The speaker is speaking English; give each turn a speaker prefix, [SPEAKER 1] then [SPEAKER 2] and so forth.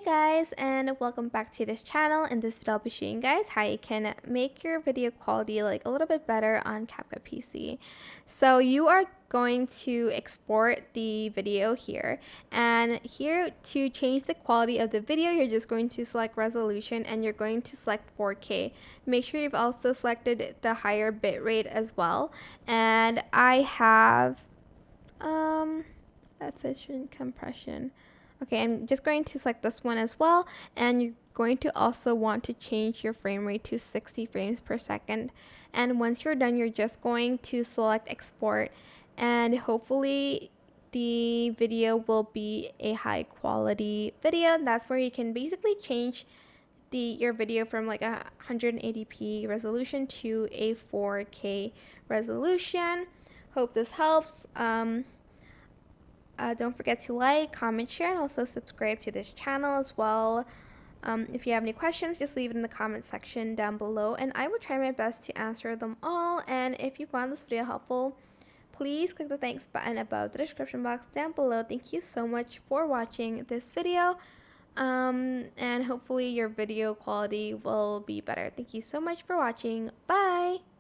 [SPEAKER 1] Guys, and welcome back to this channel. In this video I'll be showing you guys how you can make your video quality like a little bit better on CapCut PC. So you are going to export the video here, and here to change the quality of the video you're just going to select resolution and you're going to select 4K. Make sure you've also selected the higher bitrate as well, and I have efficient compression. Okay, I'm just going to select this one as well, and you're going to also want to change your frame rate to 60 frames per second. And once you're done, you're just going to select export, and hopefully the video will be a high quality video. That's where you can basically change your video from like a 180p resolution to a 4K resolution. Hope this helps. Don't forget to like, comment, share, and also subscribe to this channel as well. If you have any questions, just leave it in the comment section down below, and I will try my best to answer them all. And if you found this video helpful, please click the thanks button above the description box down below. Thank you so much for watching this video, and hopefully your video quality will be better. Thank you so much for watching. Bye!